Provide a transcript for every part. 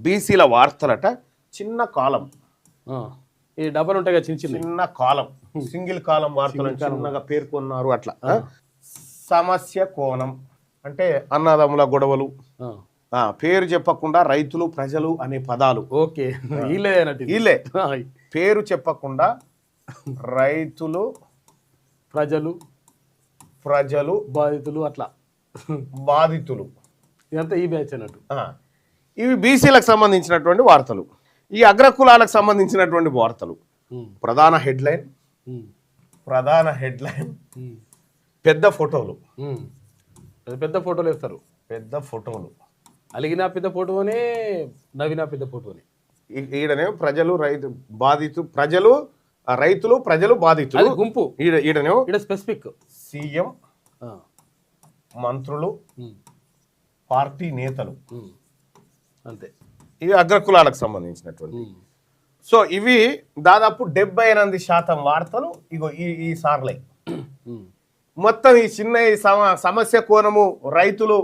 బీసీల వార్తలట చిన్న కాలం, ఈ డబ్బలు ఉంటాయి కదా చిన్న కాలం, సింగిల్ కాలం వార్తలు చిన్నగా పేర్కొన్నారు. అట్లా సమస్య కోణం అంటే అన్నదమ్ముల గొడవలు, పేరు చెప్పకుండా రైతులు ప్రజలు అనే పదాలు. ఓకే, వీళ్ళే పేరు చెప్పకుండా రైతులు ప్రజలు బాధితులు అట్లా బాధితులు ఇదంతా ఈ బ్యాచ్ అన్నట్టు. ఇవి బీసీలకు సంబంధించినటువంటి వార్తలు. ఈ అగ్రకులాలకు సంబంధించినటువంటి వార్తలు. ప్రధాన హెడ్లైన్ పెద్ద ఫోటోలు వేస్తారు. పెద్ద ఫోటోలు అలిగిన పెద్ద ఫోటోనే, నవ్విన పెద్ద ఫోటోనే. ఈడనే రైతులు ప్రజలు బాధితులు గుంపు. ఈడనే స్పెసిఫిక్ సీఎం, మంత్రులు, పార్టీ నేతలు, అంతే. ఇవి అగ్రకులాలకు సంబంధించినటువంటి. సో ఇవి దాదాపు 78% వార్తలు ఇగో ఈ సార్లే. మొత్తం ఈ చిన్న సమస్య కోణము రైతులు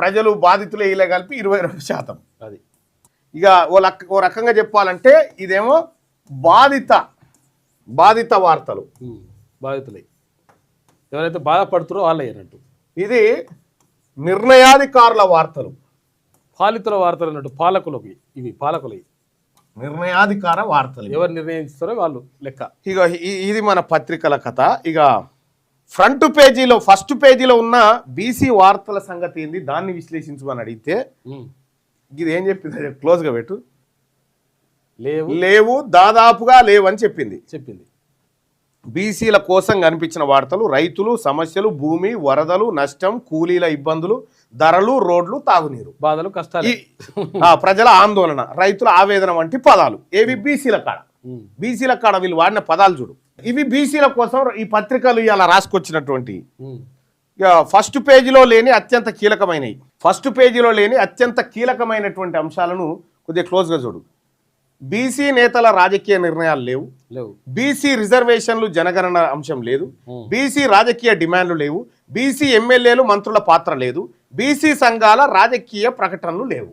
ప్రజలు బాధితులు ఇలా కలిపి 22%. అది ఇక ఓ రకంగా చెప్పాలంటే ఇదేమో బాధిత వార్తలు, బాధితులై ఎవరైతే బాధపడుతారో వాళ్ళే అన్నట్టు. ఇది నిర్ణయాధికారుల వార్తలు, పాలితుల వార్తలు అన్నట్టు. ఇవి పాలకులవి నిర్ణయాధికార వార్తలు. ఎవరు నిర్ణయిస్తారో వాళ్ళు లెక్క. ఇక ఇది మన పత్రికల కథ. ఇక ఫస్ట్ పేజీలో ఉన్న బీసీ వార్తల సంగతి ఏంది, దాన్ని విశ్లేషించమని అడిగితే ఇది ఏం చెప్పింది, క్లోజ్గా పెట్టు. లేవు, దాదాపుగా లేవని చెప్పింది. బీసీల కోసం కనిపించిన వార్తలు రైతులు సమస్యలు, భూమి, వరదలు, నష్టం, కూలీల ఇబ్బందులు, ధరలు, రోడ్లు, తాగునీరు, బాధలు, కష్టాలు, ప్రజల ఆందోళన, రైతుల ఆవేదన వంటి పదాలు. ఏవి బీసీల కాడ వీళ్ళు వాడిన పదాలు చూడు. ఇవి బీసీల కోసం ఈ పత్రికలు ఇలా రాసుకొచ్చినటువంటి ఫస్ట్ పేజీలో లేని అత్యంత కీలకమైనటువంటి అంశాలను కొద్దిగా క్లోజ్గా చూడు. బీసీ నేతల రాజకీయ నిర్ణయాలు లేవు. బీసీ రిజర్వేషన్లు జనగణన అంశం లేదు. బీసీ రాజకీయ డిమాండ్లు లేవు. బీసీ ఎమ్మెల్యేలు మంత్రుల పాత్ర లేదు. బీసీ సంఘాల రాజకీయ ప్రకటనలు లేవు.